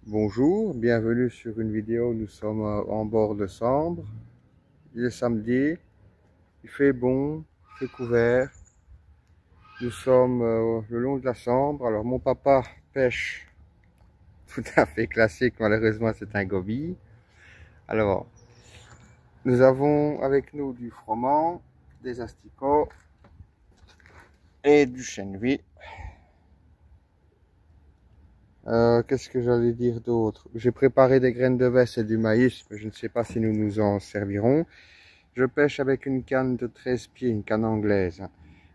Bonjour, bienvenue sur une vidéo. Nous sommes en bord de Sambre. Il est samedi, il fait bon, il fait couvert. Nous sommes le long de la Sambre. Alors mon papa pêche tout à fait classique, malheureusement c'est un goby. Alors nous avons avec nous du froment, des asticots et du chènevis. Qu'est-ce que j'allais dire d'autre? J'ai préparé des graines de vesse et du maïs, mais je ne sais pas si nous nous en servirons. Je pêche avec une canne de 13 pieds, une canne anglaise,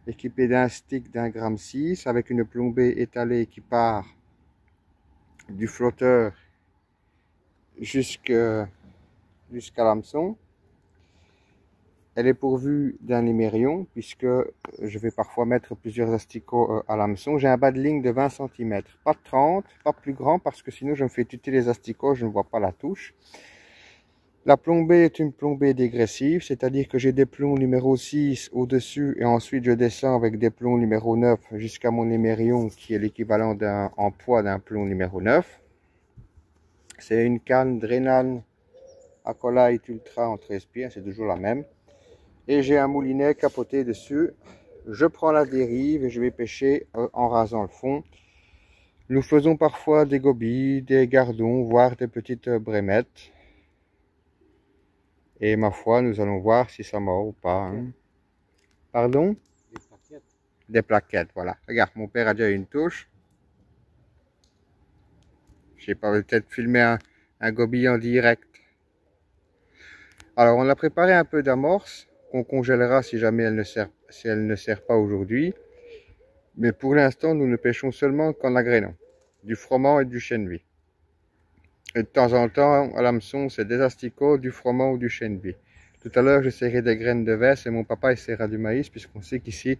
équipée d'un stick d'1,6 g avec une plombée étalée qui part du flotteur jusqu'à l'hameçon. Elle est pourvue d'un émerion, puisque je vais parfois mettre plusieurs asticots à l'hameçon. J'ai un bas de ligne de 20 cm, pas de 30, pas plus grand, parce que sinon je me fais tuter les asticots, je ne vois pas la touche. La plombée est une plombée dégressive, c'est-à-dire que j'ai des plombs numéro 6 au-dessus et ensuite je descends avec des plombs numéro 9 jusqu'à mon émerion qui est l'équivalent en poids d'un plomb numéro 9. C'est une canne Drenan Acolyte Ultra en 13 pieds, c'est toujours la même. Et j'ai un moulinet capoté dessus. Je prends la dérive et je vais pêcher en rasant le fond. Nous faisons parfois des gobies, des gardons, voire des petites brémettes. Et ma foi, nous allons voir si ça mord ou pas. Hein. Pardon? Des plaquettes. Des plaquettes, voilà. Regarde, mon père a déjà une touche. Je sais pas, peut-être filmer un goby en direct. Alors, on a préparé un peu d'amorce qu'on congèlera si jamais elle ne sert pas aujourd'hui. Mais pour l'instant, nous ne pêchons seulement qu'en agrénant. Du froment et du chènevis. Et de temps en temps, à l'hameçon, c'est des asticots, du froment ou du chènevis. Tout à l'heure, j'essaierai des graines de vesse et mon papa essaiera du maïs, puisqu'on sait qu'ici,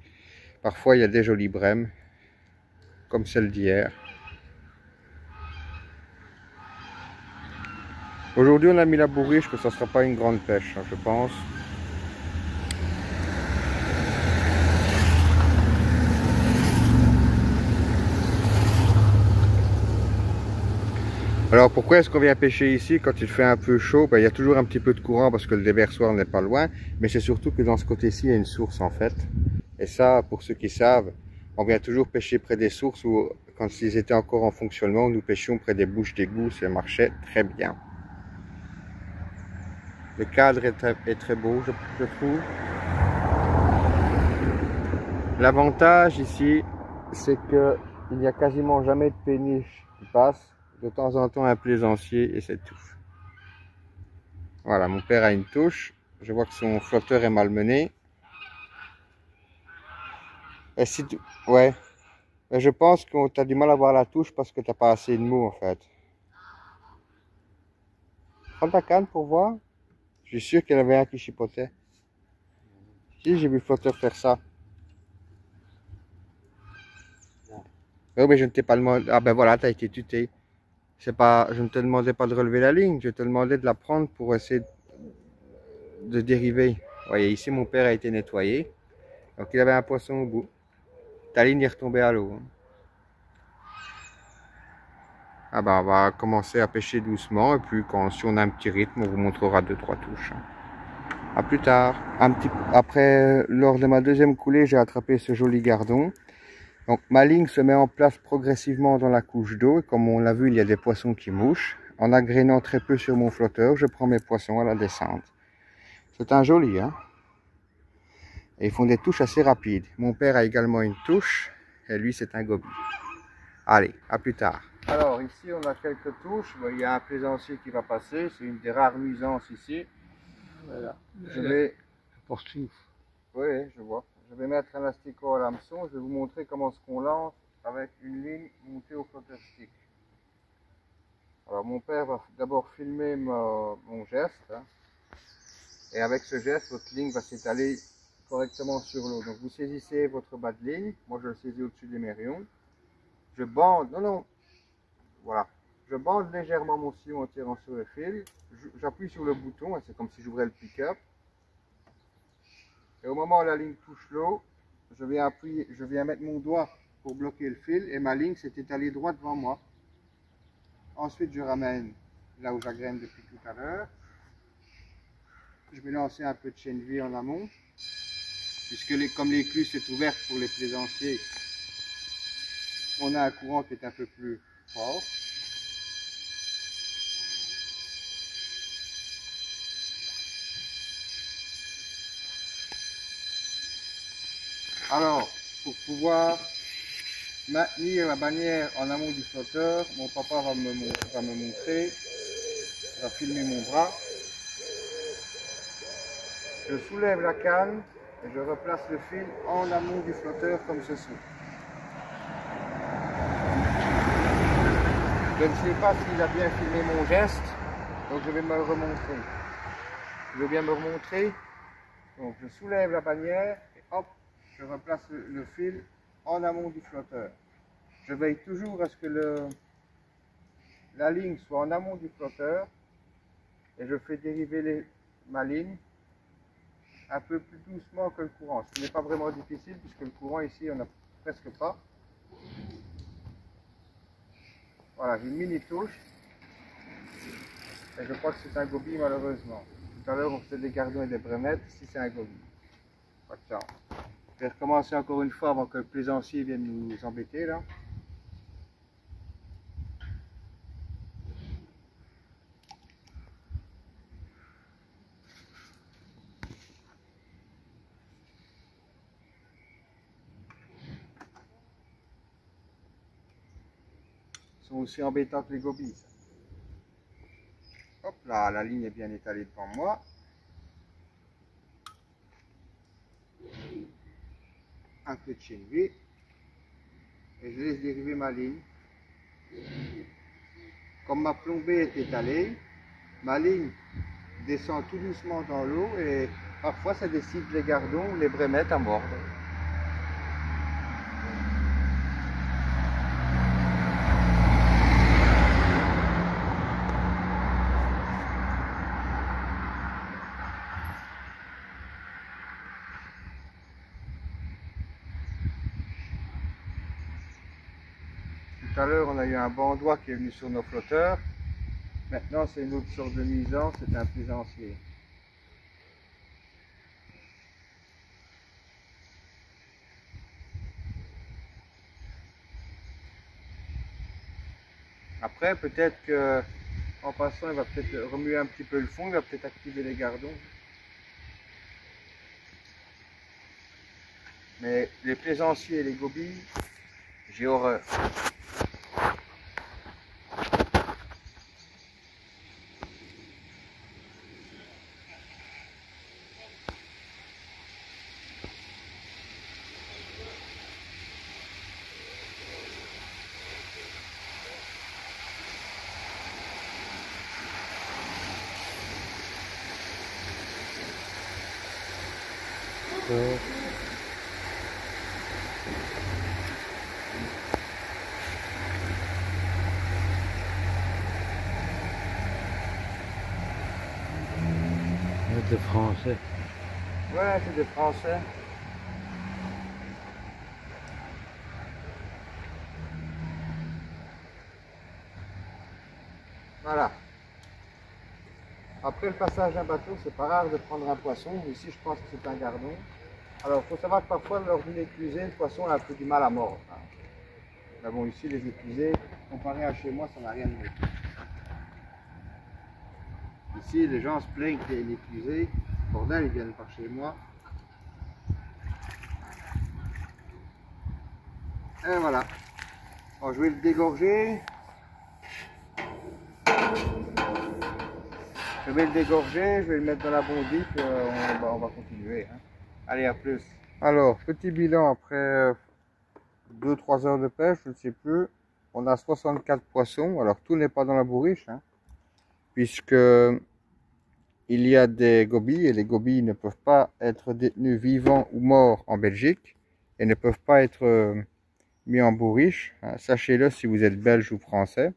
parfois, il y a des jolies brèmes, comme celle d'hier. Aujourd'hui, on a mis la bourriche, que ça ne sera pas une grande pêche, hein, je pense. Alors, pourquoi est-ce qu'on vient pêcher ici quand il fait un peu chaud? Ben, il y a toujours un petit peu de courant parce que le déversoir n'est pas loin, mais c'est surtout que dans ce côté-ci, il y a une source en fait. Et ça, pour ceux qui savent, on vient toujours pêcher près des sources où, quand ils étaient encore en fonctionnement, nous pêchions près des bouches d'égout, ça marchait très bien. Le cadre est très beau, je trouve. L'avantage ici, c'est qu'il n'y a quasiment jamais de péniche qui passe. De temps en temps, un plaisancier et c'est tout. Voilà, mon père a une touche. Je vois que son flotteur est malmené. Et si tu... Ouais. Mais je pense que tu as du mal à voir la touche parce que tu n'as pas assez de mou en fait. Prends ta canne pour voir. Je suis sûr qu'il y en avait un qui chipotait. Si, j'ai vu le flotteur faire ça. Oui, mais je ne t'ai pas demandé. Ah ben voilà, tu as été tuté. C'est pas... Je ne te demandais pas de relever la ligne. Je te demandais de la prendre pour essayer de dériver. Vous voyez, ici mon père a été nettoyé. Donc il avait un poisson au bout. Ta ligne est retombée à l'eau. Hein. Ah bah on va commencer à pêcher doucement et puis si on a un petit rythme, on vous montrera 2-3 touches. À plus tard. Après, lors de ma deuxième coulée, j'ai attrapé ce joli gardon. Donc ma ligne se met en place progressivement dans la couche d'eau et comme on l'a vu, il y a des poissons qui mouchent. En agrénant très peu sur mon flotteur, je prends mes poissons à la descente. C'est un joli, hein. Et ils font des touches assez rapides. Mon père a également une touche et lui c'est un goby. Allez, à plus tard. Alors ici on a quelques touches, il y a un plaisancier qui va passer, c'est une des rares nuisances ici. Voilà. Je vais... Poursuivre. Oui, je vois. Je vais mettre un asticot à l'hameçon, je vais vous montrer comment ce qu'on lance avec une ligne montée au flotteur stick. Alors mon père va d'abord filmer mon geste, hein, et avec ce geste, votre ligne va s'étaler correctement sur l'eau. Donc vous saisissez votre bas de ligne, moi je le saisis au-dessus des mérions. Je bande, non, voilà. Je bande légèrement mon sillon en tirant sur le fil. J'appuie sur le bouton, c'est comme si j'ouvrais le pick-up. Et au moment où la ligne touche l'eau, je viens mettre mon doigt pour bloquer le fil et ma ligne s'est étalée droit devant moi. Ensuite, je ramène là où j'agraine depuis tout à l'heure. Je vais lancer un peu de chaîne vie en amont, puisque comme l'écluse est ouverte pour les plaisanciers, on a un courant qui est un peu plus fort. Alors, pour pouvoir maintenir la bannière en amont du flotteur, mon papa va me montrer, va filmer mon bras. Je soulève la canne et je replace le fil en amont du flotteur comme ceci. Je ne sais pas s'il a bien filmé mon geste, donc je vais me le remontrer. Je vais bien me remontrer. Donc je soulève la bannière et hop, je replace le fil en amont du flotteur. Je veille toujours à ce que la ligne soit en amont du flotteur et je fais dériver ma ligne un peu plus doucement que le courant. Ce n'est pas vraiment difficile puisque le courant ici on n'a presque pas. Voilà, j'ai une mini touche et je crois que c'est un gobi malheureusement. Tout à l'heure on faisait des gardons et des brémettes, ici c'est un gobi. Pas de chance. Je vais recommencer encore une fois avant que le plaisancier vienne nous embêter là. Ils sont aussi embêtants que les gobies. Hop là, la ligne est bien étalée devant moi. Un peu de chaîne V. Et je laisse dériver ma ligne. Comme ma plombée est étalée, ma ligne descend tout doucement dans l'eau et parfois ça décide les gardons ou les brémettes à mordre. Tout à l'heure, on a eu un bandois qui est venu sur nos flotteurs. Maintenant, c'est une autre sorte de nuisance, c'est un plaisancier. Après, peut-être qu'en passant, il va peut-être remuer un petit peu le fond, il va peut-être activer les gardons. Mais les plaisanciers et les gobies, j'ai horreur. De français. Ouais, c'est des Français. Voilà. Après le passage d'un bateau, c'est pas rare de prendre un poisson. Ici, je pense que c'est un gardon. Alors, il faut savoir que parfois, lors d'une éclusée, le poisson a un peu du mal à mordre. Mais bon, ici, les éclusées, comparé à chez moi, ça n'a rien de mieux. Ici, les gens se plaignent qu'il y ait une éclusée. Bordel, ils viennent par chez moi. Et voilà. Bon, je vais le dégorger. Je vais le dégorger, je vais le mettre dans la bondie, puis on va continuer. Hein. Allez, à plus. Alors, petit bilan après 2-3 heures de pêche, je ne sais plus. On a 64 poissons. Alors, tout n'est pas dans la bourriche, hein, puisque il y a des gobies, et les gobies ne peuvent pas être détenus vivants ou morts en Belgique, et ne peuvent pas être mis en bourriche. Hein. Sachez-le si vous êtes belge ou français.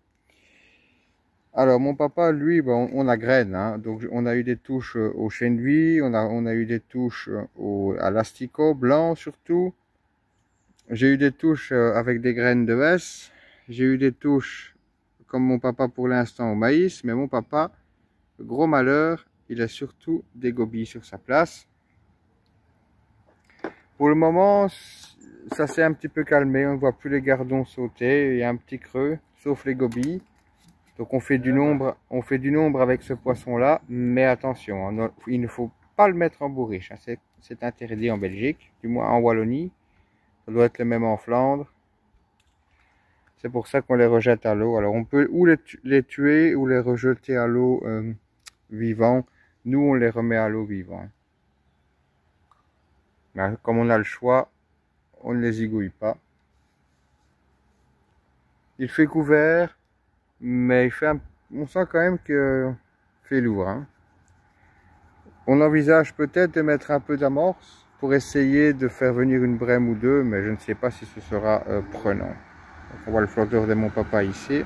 Alors, mon papa, lui, ben, on a graine, hein, donc on a eu des touches au chêne de vie, on a eu des touches à l'asticot blanc surtout. J'ai eu des touches avec des graines de hesse, j'ai eu des touches comme mon papa pour l'instant au maïs, mais mon papa, le gros malheur, il a surtout des gobies sur sa place. Pour le moment, ça s'est un petit peu calmé, on ne voit plus les gardons sauter, il y a un petit creux, sauf les gobies. Donc on fait du nombre avec ce poisson-là, mais attention, il ne faut pas le mettre en bourriche, hein, c'est interdit en Belgique, du moins en Wallonie, ça doit être le même en Flandre. C'est pour ça qu'on les rejette à l'eau. Alors on peut ou les tuer ou les rejeter à l'eau vivants. Nous on les remet à l'eau vivants. Mais comme on a le choix, on ne les zigouille pas. Il fait couvert, mais on sent quand même que fait lourd. Hein. On envisage peut-être de mettre un peu d'amorce pour essayer de faire venir une brème ou deux, mais je ne sais pas si ce sera prenant. Donc on voit le flotteur de mon papa ici.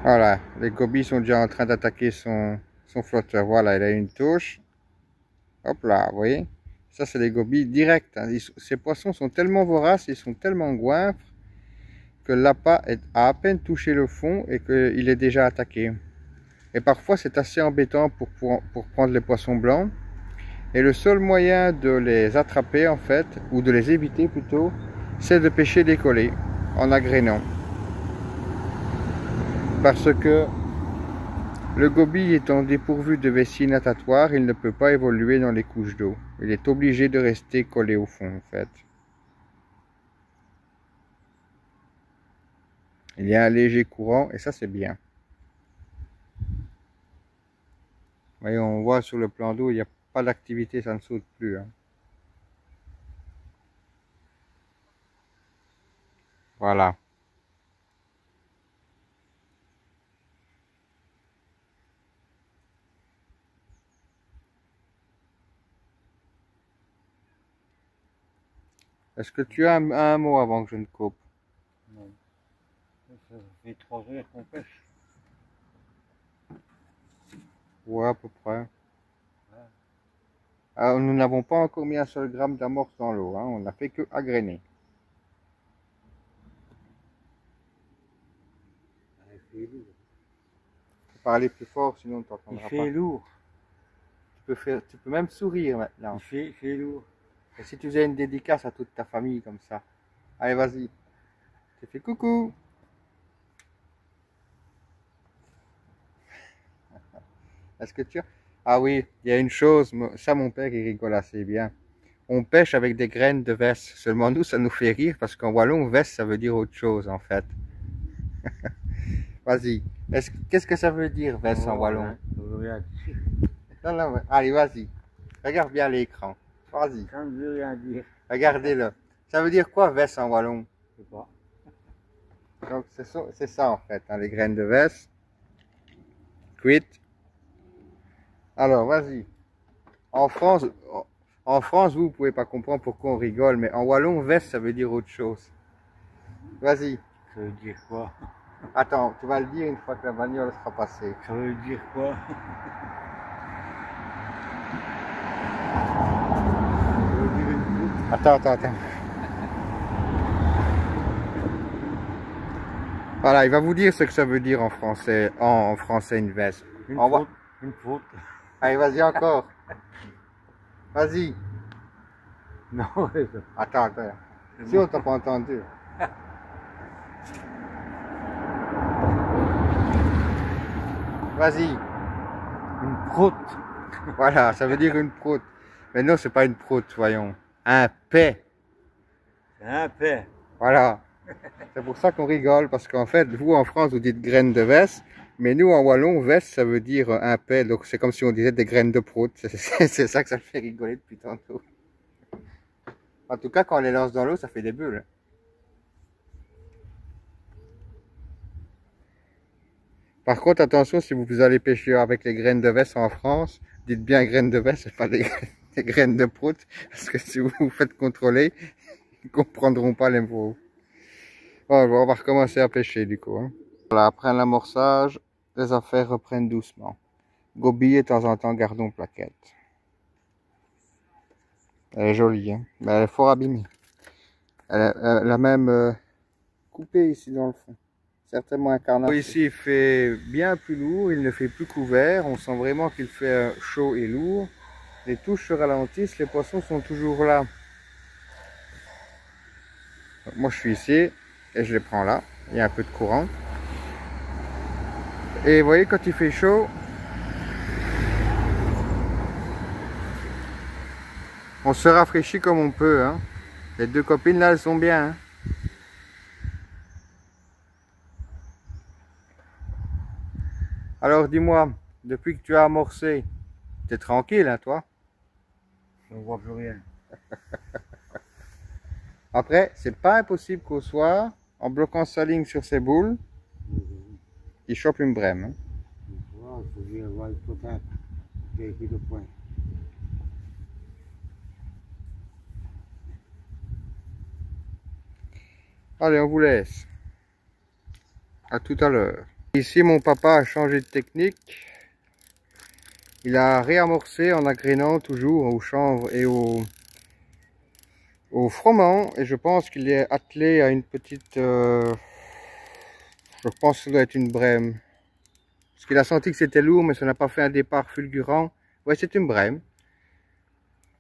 Voilà, les gobies sont déjà en train d'attaquer son flotteur. Voilà, il a une touche. Hop là, vous voyez. Ça, c'est des gobies directs. Hein. Ces poissons sont tellement voraces, ils sont tellement goinfres que l'appât a à peine touché le fond et qu'il est déjà attaqué. Et parfois, c'est assez embêtant pour prendre les poissons blancs. Et le seul moyen de les attraper, en fait, ou de les éviter plutôt, c'est de pêcher décollé en agrénant. Parce que le gobie étant dépourvu de vessie natatoire, il ne peut pas évoluer dans les couches d'eau. Il est obligé de rester collé au fond, en fait. Il y a un léger courant et ça, c'est bien. Voyez, on voit sur le plan d'eau, il n'y a pas d'activité, ça ne saute plus. Hein. Voilà. Est-ce que tu as un mot avant que je ne coupe? Non. Ça fait 3 heures qu'on pêche. Ouais, à peu près. Ouais. Alors, nous n'avons pas encore mis un seul gramme d'amorce dans l'eau. Hein. On n'a fait que agréner. Il fait lourd. Faut parler plus fort, sinon on ne t'entendra Il fait pas. lourd. Tu peux même sourire maintenant. Il fait lourd. Et si tu faisais une dédicace à toute ta famille comme ça. Allez, vas-y. Tu fais coucou. Est-ce que tu as... Ah oui, il y a une chose, ça mon père il rigole assez bien. On pêche avec des graines de vesse. Seulement nous, ça nous fait rire parce qu'en wallon, vesse, ça veut dire autre chose en fait. Vas-y. Qu'est-ce que ça veut dire vesse en wallon? Non, non, allez, vas-y. Regarde bien l'écran. Vas-y. Ça ne veut rien dire. Regardez-le. Ça veut dire quoi vesse en wallon? Je sais pas. Donc c'est ça en fait, hein, les graines de vesse. Cuites. Alors, vas-y. En France, vous pouvez pas comprendre pourquoi on rigole, mais en wallon, veste, ça veut dire autre chose. Vas-y. Ça veut dire quoi? Attends, tu vas le dire une fois que la bagnole sera passée. Ça veut dire quoi? Attends. Voilà, il va vous dire ce que ça veut dire en français, en français une veste. Une faute. Allez, vas-y encore. Vas-y. Non, Attends. Si on t'a pas entendu. Vas-y. une proute. Voilà, ça veut dire une proute. Mais non, c'est pas une proute, voyons. Un paix. C'est un paix. Voilà. C'est pour ça qu'on rigole, parce qu'en fait, vous en France, vous dites graines de veste, mais nous en wallon, veste, ça veut dire un paix. Donc c'est comme si on disait des graines de proute. C'est ça que ça me fait rigoler depuis tantôt. En tout cas, quand on les lance dans l'eau, ça fait des bulles. Par contre, attention, si vous allez pêcher avec les graines de veste en France, dites bien graines de veste, et pas des graines de prout, parce que si vous vous faites contrôler, ils ne comprendront pas les mots. Bon, on va recommencer à pêcher du coup. Hein. Voilà, après l'amorçage, les affaires reprennent doucement. Gobies et de temps en temps, gardons plaquettes. Elle est jolie, hein. Mais elle est fort abîmée. Elle a même coupé ici dans le fond. Certainement un carnage. Ici il fait bien plus lourd, il ne fait plus couvert. On sent vraiment qu'il fait chaud et lourd. Les touches se ralentissent, les poissons sont toujours là. Donc moi je suis ici et je les prends là. Il y a un peu de courant. Et vous voyez, quand il fait chaud, on se rafraîchit comme on peut, hein. Les deux copines là, elles sont bien, hein. Alors dis-moi, depuis que tu as amorcé, t'es tranquille, hein, toi? Je ne vois plus rien. Après, c'est pas impossible qu'au soir, en bloquant sa ligne sur ses boules, il chope une brème, hein. Il faut bien voir le potin qui a écrit le point. Allez, on vous laisse. À tout à l'heure. Ici, mon papa a changé de technique. Il a réamorcé en agrénant toujours au chanvre et au froment. Et je pense qu'il est attelé à une petite... je pense que ça doit être une brème. Parce qu'il a senti que c'était lourd, mais ça n'a pas fait un départ fulgurant. Ouais, c'est une brème.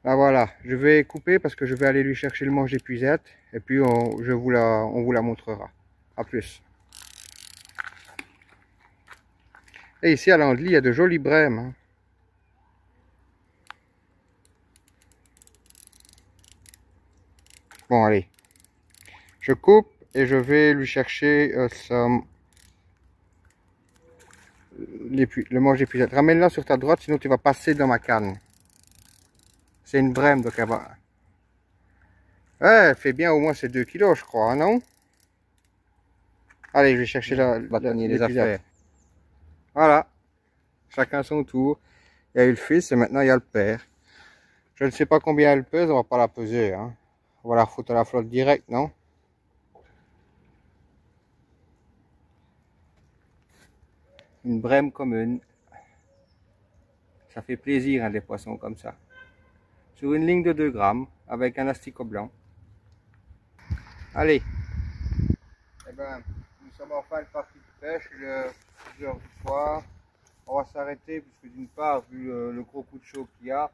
Là, voilà. Je vais couper parce que je vais aller lui chercher le manche d'épuisette. Et puis, on vous la montrera. À plus. Et ici à l'Andely, il y a de jolies brèmes, hein. Bon, allez. Je coupe et je vais lui chercher le manche d'épuisette. Ramène-la sur ta droite, sinon tu vas passer dans ma canne. C'est une brème, donc elle va... Ouais, elle fait bien au moins ces 2 kilos, je crois, hein, non? Allez, je vais chercher les affaires. Voilà. Chacun son tour. Il y a eu le fils et maintenant il y a le père. Je ne sais pas combien elle pèse, on va pas la peser, hein. On va la foutre à la flotte direct, non? Une brème commune. Ça fait plaisir, hein, des poissons comme ça. Sur une ligne de 2 grammes, avec un asticot blanc. Allez. Eh ben, nous sommes en fin de partie de pêche, il est 10 heures du soir. On va s'arrêter, puisque d'une part, vu le gros coup de chaud qu'il y a,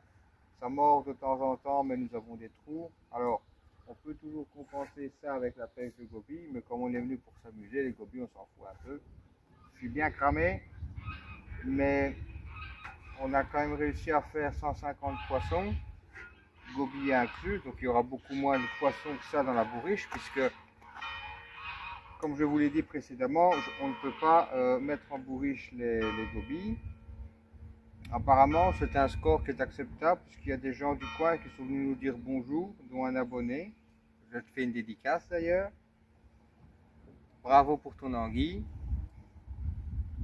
ça mord de temps en temps, mais nous avons des trous. Alors, on peut toujours compenser ça avec la pêche de gobies, mais comme on est venu pour s'amuser, les gobies, on s'en fout un peu. Je suis bien cramé, mais on a quand même réussi à faire 150 poissons, gobies inclus, donc il y aura beaucoup moins de poissons que ça dans la bourriche, puisque, comme je vous l'ai dit précédemment, on ne peut pas mettre en bourriche les gobies. Apparemment, c'est un score qui est acceptable, puisqu'il y a des gens du coin qui sont venus nous dire bonjour, dont un abonné. Je te fais une dédicace d'ailleurs. Bravo pour ton anguille.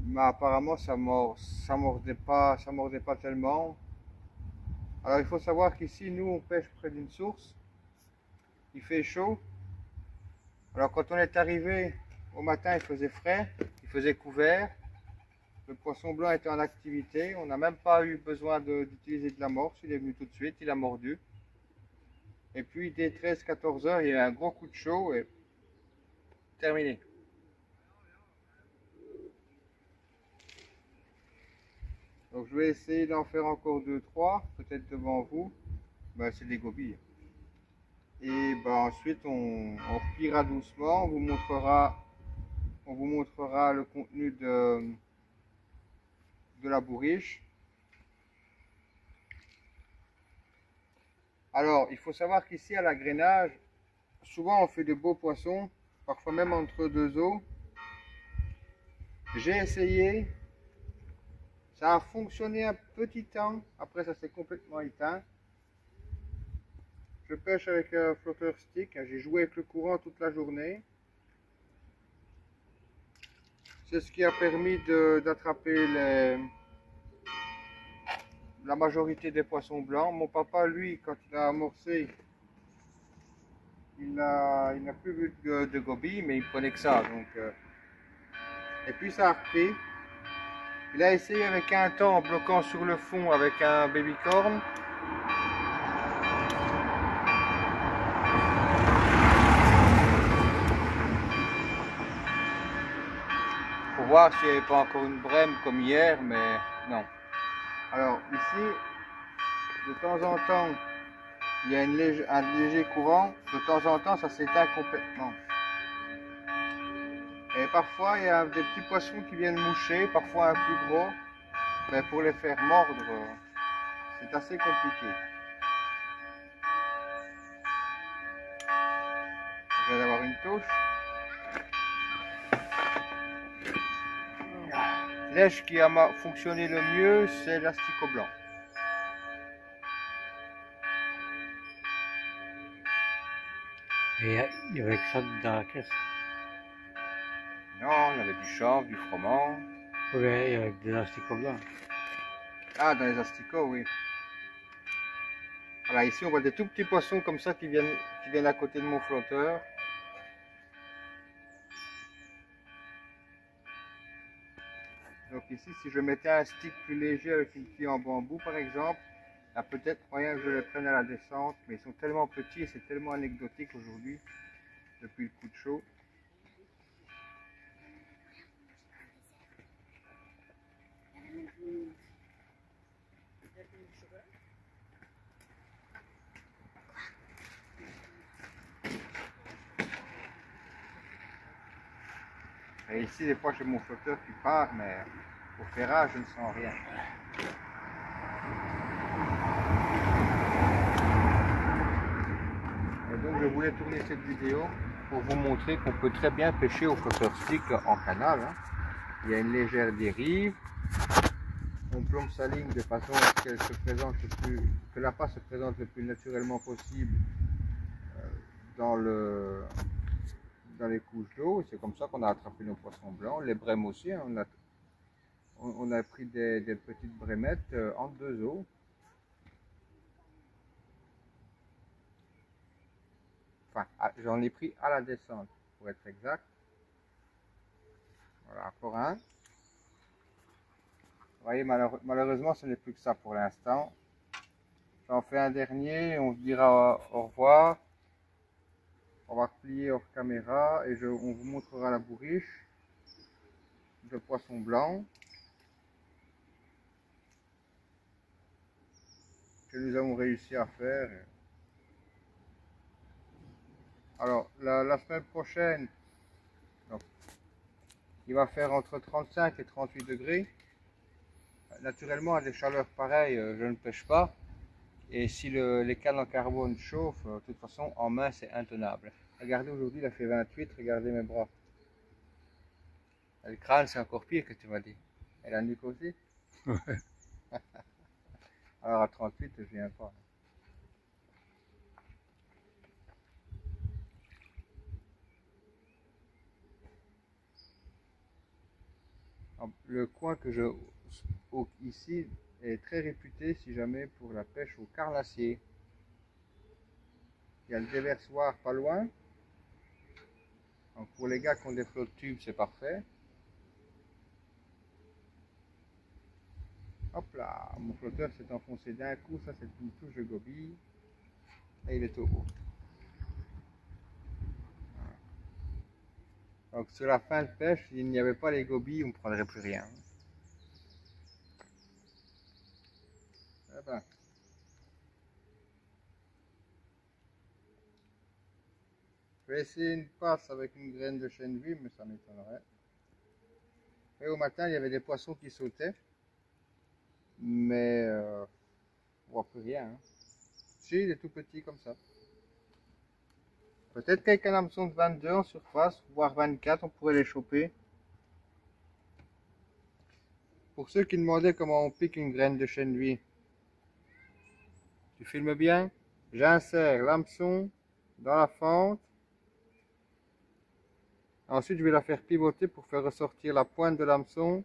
Mais apparemment, ça mordait pas tellement. Alors, il faut savoir qu'ici, nous, on pêche près d'une source. Il fait chaud. Alors, quand on est arrivé au matin, il faisait frais, il faisait couvert. Le poisson blanc était en activité, on n'a même pas eu besoin d'utiliser de l'amorce, il est venu tout de suite, il a mordu. Et puis dès 13-14 heures, il y a eu un gros coup de chaud et terminé. Donc je vais essayer d'en faire encore 2-3, peut-être devant vous. Ben, c'est des gobies. Et ben, ensuite on repliera doucement, on vous montrera le contenu de la bourriche. Alors, il faut savoir qu'ici à l'agrénage, souvent on fait de beaux poissons, parfois même entre 2 eaux. J'ai essayé, ça a fonctionné un petit temps, après ça s'est complètement éteint. Je pêche avec un flotteur stick, j'ai joué avec le courant toute la journée. C'est ce qui a permis d'attraper la majorité des poissons blancs. Mon papa, lui, quand il a amorcé, il n'a plus vu de gobies, mais il prenait que ça. Donc, et puis ça a repris. Il a essayé avec un temps en bloquant sur le fond avec un baby corn. voir s'il n'y avait pas encore une brème comme hier, mais non. Alors ici, de temps en temps, il y a un léger courant. De temps en temps, ça s'éteint complètement. Et parfois, il y a des petits poissons qui viennent moucher, parfois un plus gros. Mais pour les faire mordre, c'est assez compliqué. Je viens d'avoir une touche. Lèche qui a fonctionné le mieux, c'est l'asticot blanc. Et il y avait que ça dans la caisse. Non, il y avait du chanvre, du froment. Oui, avec des asticots blancs. Ah, dans les asticots, oui. Voilà, ici on voit des tout petits poissons comme ça qui viennent à côté de mon flotteur. Donc ici, si je mettais un stick plus léger avec une quille en bambou par exemple, il y a peut-être moyen que je les prenne à la descente, mais ils sont tellement petits et c'est tellement anecdotique aujourd'hui, depuis le coup de chaud. Et ici, des fois, j'ai mon flotteur qui part, mais au ferrage, je ne sens rien. Et donc, je voulais tourner cette vidéo pour vous montrer qu'on peut très bien pêcher au flotteur stick en canal. Hein. Il y a une légère dérive. On plombe sa ligne de façon à ce qu'elle se présente que l'appât se présente le plus naturellement possible dans les couches d'eau. C'est comme ça qu'on a attrapé nos poissons blancs, les brèmes aussi. Hein. On a pris des petites brémettes entre deux eaux. Enfin, j'en ai pris à la descente, pour être exact. Voilà, encore un. Vous voyez, malheureusement, ce n'est plus que ça pour l'instant. J'en fais un dernier, on se dira au revoir. On va replier hors caméra et on vous montrera la bourriche de poisson blanc que nous avons réussi à faire. Alors, la semaine prochaine, donc, il va faire entre 35 et 38 degrés. Naturellement, à des chaleurs pareilles, je ne pêche pas. Et si les cannes en carbone chauffent, de toute façon, en main, c'est intenable. Regardez, aujourd'hui, il a fait 28, regardez mes bras. Le crâne, c'est encore pire que tu m'as dit. Et la nuque aussi. Ouais. Alors à 38, je viens pas. Le coin que je ici est très réputé si jamais pour la pêche au carnassier. Il y a le déversoir pas loin. Donc pour les gars qui ont des flottes tubes, c'est parfait. Hop là, mon flotteur s'est enfoncé d'un coup, ça c'est une touche de goby. Et il est au haut. Donc sur la fin de pêche, s'il n'y avait pas les gobies, on ne prendrait plus rien. Eh ben. Je vais essayer une passe avec une graine de chêne vive, mais ça m'étonnerait. Et au matin, il y avait des poissons qui sautaient. Mais on voit plus rien. Hein. Si, il est tout petit comme ça. Peut-être qu'avec un hameçon de 22 en surface, voire 24, on pourrait les choper. Pour ceux qui demandaient comment on pique une graine de chêne vie, tu filmes bien? J'insère l'hameçon dans la fente. Ensuite, je vais la faire pivoter pour faire ressortir la pointe de l'hameçon.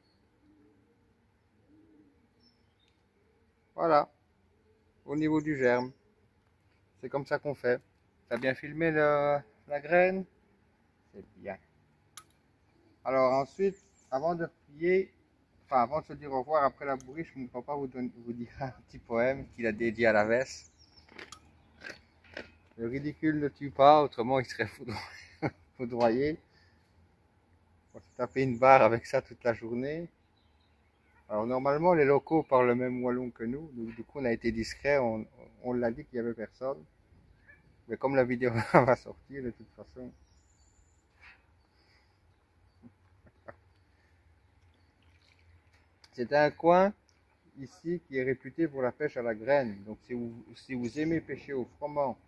Voilà, au niveau du germe. C'est comme ça qu'on fait. T'as bien filmé la graine? C'est bien. Alors ensuite, avant de replier, enfin avant de se dire au revoir après la bourriche, mon papa vous dira un petit poème qu'il a dédié à la veste. Le ridicule ne tue pas, autrement il serait foudroyé. On s'est tapé une barre avec ça toute la journée. Alors normalement les locaux parlent le même wallon que nous, donc du coup on a été discret, on l'a dit qu'il n'y avait personne. Mais comme la vidéo va sortir de toute façon. C'est un coin ici qui est réputé pour la pêche à la graine. Donc si vous aimez pêcher au froment,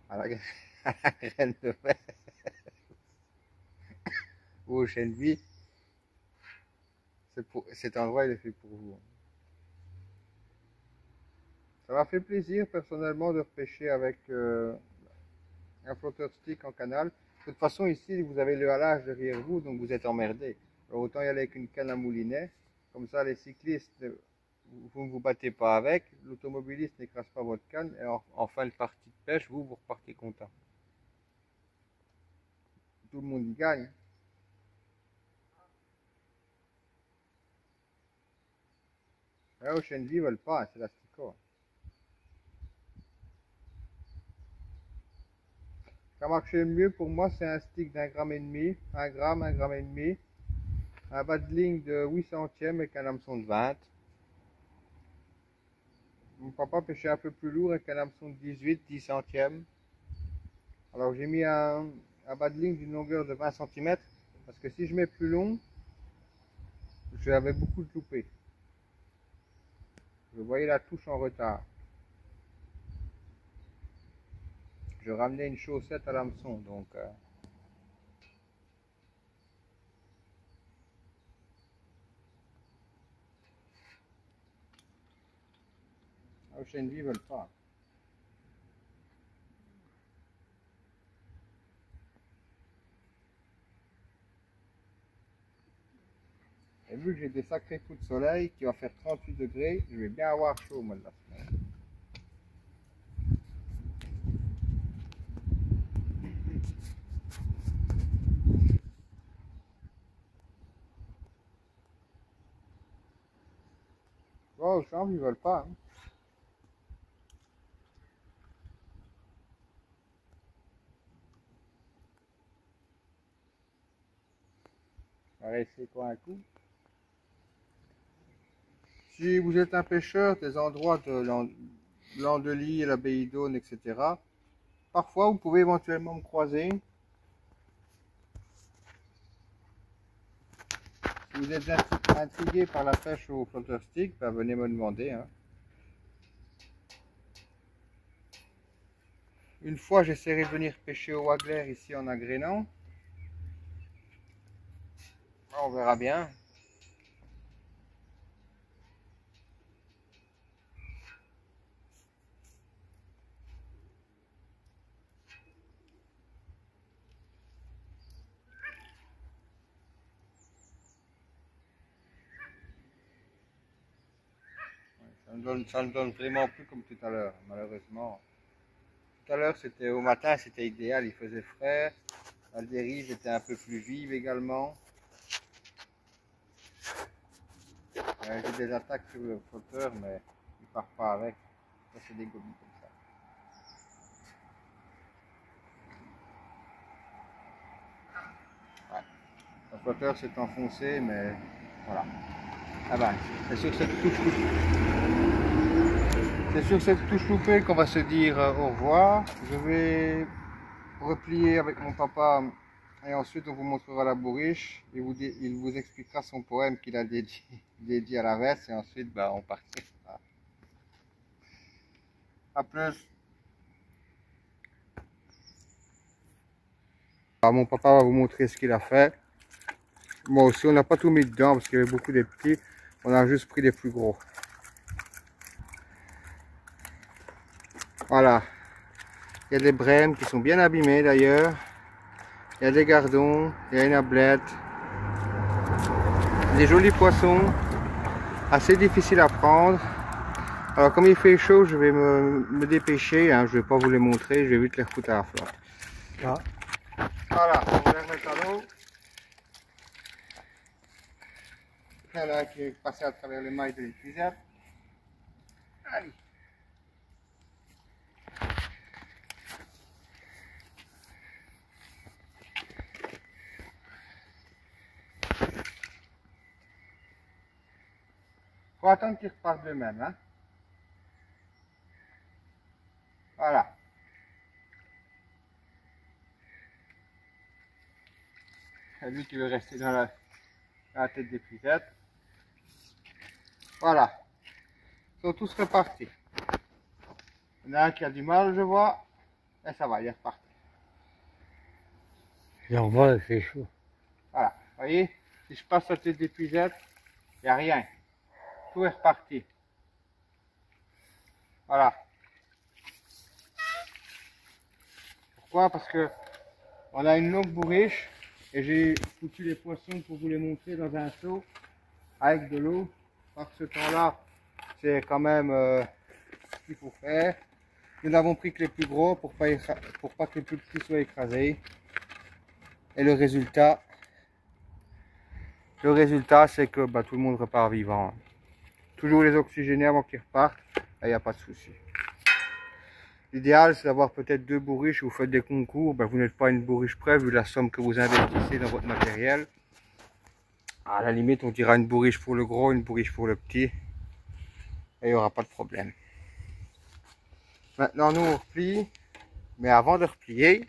à la, à la graine de verre ou au chêne de vie, cet endroit il est fait pour vous. Ça m'a fait plaisir personnellement de repêcher avec un flotteur stick en canal. De toute façon ici vous avez le halage derrière vous, donc vous êtes emmerdé. Alors autant y aller avec une canne à moulinet, comme ça les cyclistes, vous ne vous battez pas avec, l'automobiliste n'écrase pas votre canne, et en fin de partie de pêche, vous repartez content. Tout le monde y gagne. Là, aux chênes vives, veulent pas, c'est l'asticot. Ce qui a marché le mieux pour moi, c'est un stick d'1,5 gramme, 1 gramme et demi, un bas de ligne de 8 centièmes avec un hameçon de 20. Mon papa pêchait un peu plus lourd avec un hameçon de 18, 10 centièmes. Alors j'ai mis un bas de ligne d'une longueur de 20 cm, parce que si je mets plus long, je vais avec beaucoup de loupés. Je voyais la touche en retard. Je ramenais une chaussette à l'hameçon, donc aux chênes vives veulent pas. Et vu que j'ai des sacrés coups de soleil qui va faire 38 degrés, je vais bien avoir chaud au mois de la semaine. Oh, aux chambres, ils veulent pas. Hein. On va essayer quoi un coup. Si vous êtes un pêcheur des endroits de l'Andely, la baie d'Aune, etc., parfois vous pouvez éventuellement me croiser. Si vous êtes intrigué par la pêche au flotteur stick, ben venez me demander. Hein. Une fois, j'essaierai de venir pêcher au Wagler ici en agrénant. On verra bien. Ça ne donne vraiment plus comme tout à l'heure, malheureusement. Tout à l'heure, c'était au matin, c'était idéal, il faisait frais. La dérive était un peu plus vive également. J'ai des attaques sur le flotteur, mais il ne part pas avec. Ça, c'est des gobies comme ça. Ouais. Le flotteur s'est enfoncé, mais voilà. Ah ben, c'est sur cette touche loupée qu'on va se dire au revoir. Je vais replier avec mon papa et ensuite on vous montrera la bourriche. Il vous expliquera son poème qu'il a dédié à la veste et ensuite bah, on partira. A plus. Alors, mon papa va vous montrer ce qu'il a fait. Moi aussi, on n'a pas tout mis dedans parce qu'il y avait beaucoup des petits. On a juste pris des plus gros. Voilà. Il y a des brèmes qui sont bien abîmées d'ailleurs. Il y a des gardons, il y a une ablette. Des jolis poissons. Assez difficiles à prendre. Alors comme il fait chaud, je vais me dépêcher. Hein. Je ne vais pas vous les montrer. Je vais vite les refoutre à la flotte. Ah. Voilà, on va les remettre à l'eau. Il y en a un qui est passé à travers les mailles de l'épuisette. Allez. faut attendre qu'ils repartent d'eux-mêmes. Hein. Voilà. C'est lui qui veut rester dans la tête des puisettes. Voilà. Ils sont tous repartis. Il y en a un qui a du mal, je vois. Et ça va, il est reparti. Et en bas, il fait chaud. Voilà. Vous voyez, si je passe la tête des puisettes, il n'y a rien. Tout est reparti. Voilà. Pourquoi? Parce que on a une longue bourriche et j'ai foutu les poissons pour vous les montrer dans un seau avec de l'eau. Par ce temps-là, c'est quand même ce qu'il faut faire. Nous n'avons pris que les plus gros pour pas que les plus petits soient écrasés. Et le résultat c'est que tout le monde repart vivant. Toujours les oxygéner avant qu'ils repartent, il n'y a pas de souci. L'idéal, c'est d'avoir peut-être 2 bourriches, vous faites des concours, vous n'êtes pas une bourriche près vu la somme que vous investissez dans votre matériel. À la limite, on dira une bourriche pour le gros, une bourriche pour le petit, et il n'y aura pas de problème. Maintenant, nous on replie, mais avant de replier,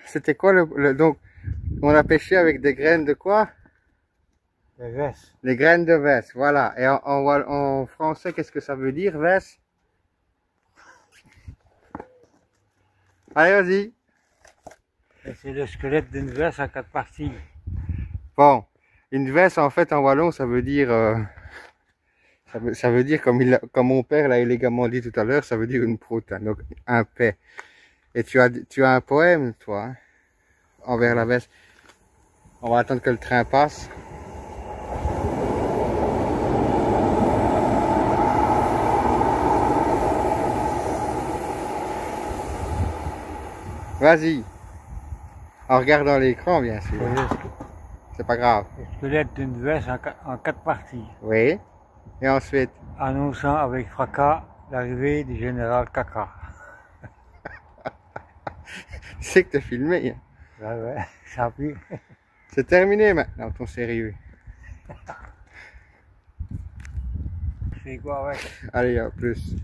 c'était quoi donc on a pêché avec des graines de quoi? De vesse. Les graines de vesse, voilà. Et en français, qu'est-ce que ça veut dire, vesse? Allez, vas-y. C'est le squelette d'une vesse en 4 parties. Bon, une vesse, en fait, en wallon, ça veut dire, ça veut dire comme mon père l'a élégamment dit tout à l'heure, ça veut dire une proute, hein, donc un paix. Et tu as un poème, toi, hein, envers la vesse. On va attendre que le train passe. Vas-y. En regardant l'écran, bien sûr. C'est pas grave. Le squelette d'une vesse en 4 parties. Oui. Et ensuite? Annonçant avec fracas l'arrivée du général Caca. Tu sais que t'es filmé. Hein. Ouais, ça pue. C'est terminé maintenant, ton sérieux. C'est quoi avec? Allez, à plus.